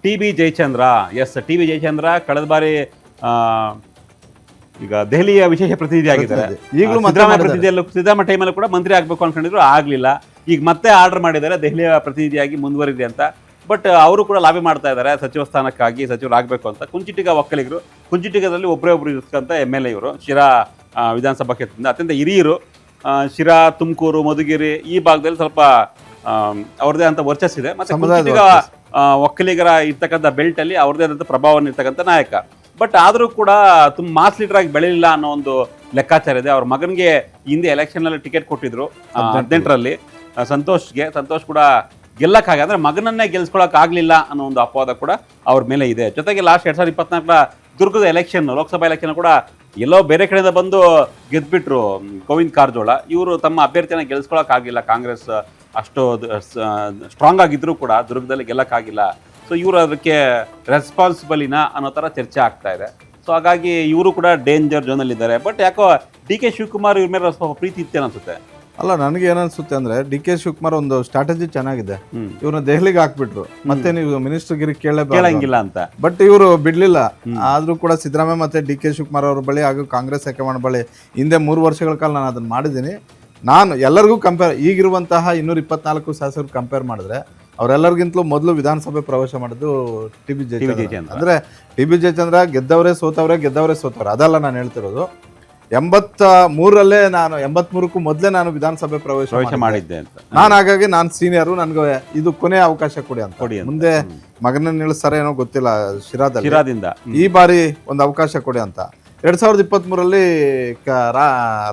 TB. Jayachandra. Yes, T B. Jayachandra ಕಳೆದ ಬಾರಿ ಈಗ ದೆಹಲಿಯ ವಿಶೇಷ ಪ್ರತಿನಿಧಿ ಆಗಿದ್ದಾರೆ. ಈಗಲೂ ಸಿದ್ದರಾಮಯ್ಯ ಟೈಮಲ್ಲೂ ಕೂಡ ಮಂತ್ರಿ ಆಗಬೇಕು ಅನ್ಕೊಂಡಿದ್ರು, ಆಗಲಿಲ್ಲ. ಈಗ ಮತ್ತೆ ಆರ್ಡರ್ ಮಾಡಿದ್ದಾರೆ ದೆಹಲಿಯ ಪ್ರತಿನಿಧಿಯಾಗಿ ಮುಂದುವರಿದೆ ಅಂತ. ಬಟ್ ಅವರು ಕೂಡ ಲಾಬಿ ಮಾಡ್ತಾ ಇದ್ದಾರೆ ಸಚಿವ ಸ್ಥಾನಕ್ಕಾಗಿ, ಸಚಿವರಾಗಬೇಕು ಅಂತ. ಕುಂಚಿಟಿಗ ಒಕ್ಕಲಿಗರು, ಕುಂಚಿಟಿಗದಲ್ಲಿ ಒಬ್ಬರು ಇರ್ತಕ್ಕಂಥ ಎಮ್.ಎಲ್.ಎ ಇವರು, ಶಿರಾ ವಿಧಾನಸಭಾ ಕ್ಷೇತ್ರದಿಂದ ಅತ್ಯಂತ ಹಿರಿಯರು. ಶಿರಾ, ತುಮಕೂರು, ಮಧುಗಿರಿ ಈ ಭಾಗದಲ್ಲಿ ಸ್ವಲ್ಪ ಅವ್ರದ್ದೇ ಅಂತ ವರ್ಚಸ್ಸಿದೆ. ಮತ್ತೆ ಕುಂಚಿಟಿಗ ಒಕ್ಕಲಿಗರ ಇರ್ತಕ್ಕಂಥ ಬೆಲ್ಟ್ ಅಲ್ಲಿ ಅವ್ರದೇ ಆದಂಥ ಪ್ರಭಾವವನ್ನು ಇರ್ತಕ್ಕಂಥ ನಾಯಕ. ಬಟ್ ಆದರೂ ಕೂಡ ತುಂಬ ಮಾಸ್ ಲೀಡರ್ ಆಗಿ ಬೆಳೆಯಲಿಲ್ಲ ಅನ್ನೋ ಒಂದು ಲೆಕ್ಕಾಚಾರ ಇದೆ. ಅವ್ರ ಮಗನಿಗೆ ಹಿಂದೆ ಎಲೆಕ್ಷನ್ ಅಲ್ಲಿ ಟಿಕೆಟ್ ಕೊಟ್ಟಿದ್ರು 18ರಲ್ಲಿ ಸಂತೋಷ್ ಕೂಡ ಗೆಲ್ಲಕ್ಕಾಗ ಅಂದ್ರೆ ಮಗನನ್ನೇ ಗೆಲ್ಸ್ಕೊಳಕ್ ಆಗ್ಲಿಲ್ಲ ಅನ್ನೋ ಒಂದು ಅಪವಾದ ಕೂಡ ಅವ್ರ ಮೇಲೆ ಇದೆ. ಜೊತೆಗೆ ಲಾಸ್ಟ್ 2024ರ ದುರ್ಗದ ಎಲೆಕ್ಷನ್, ಲೋಕಸಭಾ ಎಲೆಕ್ಷನ್ ಕೂಡ ಎಲ್ಲೋ ಬೇರೆ ಕಡೆಯಿಂದ ಬಂದು ಗೆದ್ಬಿಟ್ರು ಗೋವಿಂದ್ ಕಾರಜೋಳ. ಇವರು ತಮ್ಮ ಅಭ್ಯರ್ಥಿಯನ್ನ ಗೆಲ್ಸ್ಕೊಳಕ್ ಆಗಿಲ್ಲ. ಕಾಂಗ್ರೆಸ್ ಅಷ್ಟು ಸ್ಟ್ರಾಂಗ್ ಆಗಿದ್ರು ಕೂಡ ದುರ್ಗದಲ್ಲಿ ಗೆಲ್ಲಕ್ಕಾಗಿಲ್ಲ. ಸೊ ಇವರು ಅದಕ್ಕೆ ರೆಸ್ಪಾನ್ಸಿಬಲಿನ ಅನ್ನೋ ಥರ ಚರ್ಚೆ ಆಗ್ತಾ ಇದೆ. ಸೊ ಹಾಗಾಗಿ ಇವರು ಕೂಡ ಡೇಂಜರ್ ಝೋನಲ್ಲಿ ಇದ್ದಾರೆ. ಬಟ್ ಯಾಕೋ ಡಿ.ಕೆ. ಶಿವಕುಮಾರ್ ಇವ್ರ ಮೇಲೆ ಸ್ವಲ್ಪ ಪ್ರೀತಿ ಇತ್ತೇನು ಅನ್ಸುತ್ತೆ. ಅಲ್ಲ, ನನಗೆ ಏನನ್ಸುತ್ತೆ ಅಂದ್ರೆ ಡಿ.ಕೆ. ಶಿವಕುಮಾರ್ ಒಂದು ಸ್ಟ್ರಾಟಜಿ ಚೆನ್ನಾಗಿದೆ. ಇವ್ರನ್ನ ದೆಹಲಿಗೆ ಹಾಕ್ಬಿಟ್ರು, ಮತ್ತೆ ನೀವು ಮಿನಿಸ್ಟರ್ಗಿರಿ ಕೇಳಂಗಿಲ್ಲ ಅಂತ. ಬಟ್ ಇವರು ಬಿಡ್ಲಿಲ್ಲ. ಆದ್ರೂ ಕೂಡ ಸಿದ್ದರಾಮಯ್ಯ ಮತ್ತೆ ಡಿ.ಕೆ. ಶಿವಕುಮಾರ್ ಅವ್ರ ಬಳಿ ಹಾಗೂ ಕಾಂಗ್ರೆಸ್ ಹೈಕಮಾಂಡ್ ಬಳಿ ಹಿಂದೆ 3 ವರ್ಷಗಳ ಕಾಲ ನಾನು ಅದನ್ನ ಮಾಡಿದ್ದೀನಿ. ನಾನು ಎಲ್ಲರಿಗೂ ಕಂಪೇರ್, ಈಗಿರುವಂತಹ 224 ಶಾಸಕರು ಕಂಪೇರ್ ಮಾಡಿದ್ರೆ ಅವರೆಲ್ಲರಿಗಿಂತಲೂ ಮೊದಲು ವಿಧಾನಸಭೆ ಪ್ರವೇಶ ಮಾಡಿದ್ದು ಟಿ.ಬಿ. ಜಯಚಂದ್ರ. ಅಂದ್ರೆ ಟಿ.ಬಿ. ಜಯಚಂದ್ರ ಗೆದ್ದವರೇ ಸೋತವ್ರೆ ಅದಲ್ಲ ನಾನು ಹೇಳ್ತಿರೋದು. 83ರಲ್ಲೇ ನಾನು 83ಕ್ಕೂ ಮೊದಲೇ ನಾನು ವಿಧಾನಸಭೆ ಪ್ರವೇಶ ಮಾಡಿದ್ದೆ ಅಂತ. ನಾನು ಹಾಗಾಗಿ ನಾನು ಸೀನಿಯರು, ನನಗೆ ಇದು ಕೊನೆ ಅವಕಾಶ ಕೊಡಿ ಅಂತ. ಮುಂದೆ ಮಗನ ನಿಲ್ಲಿಸ್ತಾರೆ ಏನೋ ಗೊತ್ತಿಲ್ಲ ಶಿರಾದಿಂದ, ಈ ಬಾರಿ ಒಂದು ಅವಕಾಶ ಕೊಡಿ ಅಂತ. 2023ರಲ್ಲಿ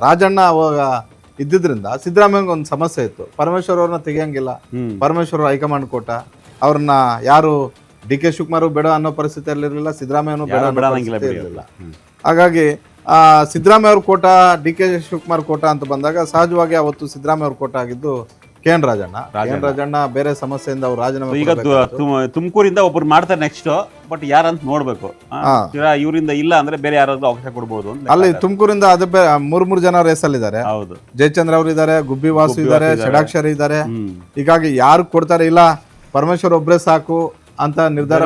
ರಾಜಣ್ಣ ಅವಾಗ ಇದ್ದಿದ್ರಿಂದ ಸಿದ್ದರಾಮಯ್ಯಂಗೆ ಒಂದು ಸಮಸ್ಯೆ ಇತ್ತು. ಪರಮೇಶ್ವರ್ ಅವ್ರನ್ನ ತೆಗಿಯಂಗಿಲ್ಲ, ಪರಮೇಶ್ವರ್ ಹೈಕಮಾಂಡ್ ಕೋಟ, ಅವ್ರನ್ನ ಯಾರು ಡಿ.ಕೆ. ಶಿವಕುಮಾರ್ ಬೇಡ ಅನ್ನೋ ಪರಿಸ್ಥಿತಿಯಲ್ಲಿರಲಿಲ್ಲ, ಸಿದ್ದರಾಮಯ್ಯನೂ ಬೇಡ ಇರಲಿಲ್ಲ. ಹಾಗಾಗಿ ಸಿದ್ದರಾಮಯ್ಯ ಅವ್ರ ಕೋಟ, ಡಿ.ಕೆ. ಶಿವಕುಮಾರ್ ಕೋಟ ಅಂತ ಬಂದಾಗ ಸಹಜವಾಗಿ ಅವತ್ತು ಸಿದ್ದರಾಮಯ್ಯ ಅವ್ರ ಕೋಟ ಆಗಿದ್ದು ಕೆ.ಎನ್. ರಾಜಣ್ಣ ಬೇರೆ ಸಮಸ್ಯೆಯಿಂದ ಅವ್ರು ರಾಜೀನಾಮೆ. ಈಗ ತುಮಕೂರಿಂದ ಒಬ್ರು ಮಾಡ್ತಾರೆ ನೆಕ್ಸ್ಟ್, ಬಟ್ ಯಾರಂತ ನೋಡ್ಬೇಕು. ಇವರಿಂದ ಇಲ್ಲ ಅಂದ್ರೆ ಬೇರೆ ಯಾರಾದ್ರೂ ಅವಕಾಶ ಕೊಡ್ಬೋದು. ಅಲ್ಲಿ ತುಮಕೂರಿಂದ ಅದು 3 ಜನ ರೇಸಲ್ಲಿ ಇದ್ದಾರೆ. ಹೌದು, ಜಯಚಂದ್ರ ಅವರು ಇದ್ದಾರೆ, ಗುಬ್ಬಿ ವಾಸು ಇದ್ದಾರೆ, ಷಡಾಕ್ಷರಿ ಇದ್ದಾರೆ. ಹೀಗಾಗಿ ಯಾರು ಕೊಡ್ತಾರೆ, ಇಲ್ಲ ಪರಮೇಶ್ವರ್ ಒಬ್ರೇ ಸಾಕು ಅಂತ ನಿರ್ಧಾರ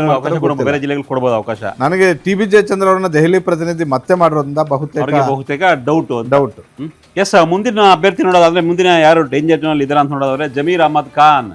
ಬೇರೆ ಜಿಲ್ಲೆಗಳು ಕೊಡಬಹುದು ಅವಕಾಶ. ನನಗೆ ಟಿ.ಬಿ. ಜಯಚಂದ್ರ ಅವ್ರನ್ನ ದೆಹಲಿ ಪ್ರತಿನಿಧಿ ಮತ್ತೆ ಮಾಡೋದ್ರಿಂದ ಬಹುತೇಕ ಡೌಟ್. ಎಸ್, ಮುಂದಿನ ಅಭ್ಯರ್ಥಿ ನೋಡೋದಾದ್ರೆ ಮುಂದಿನ ಯಾರು ಡೇಂಜರ್ ಝೋನ್ ಅಲ್ಲಿ ಇದಾರೆ ಅಂತ ನೋಡೋದಾದ್ರೆ ಜಮೀರ್ ಅಹಮದ್ ಖಾನ್.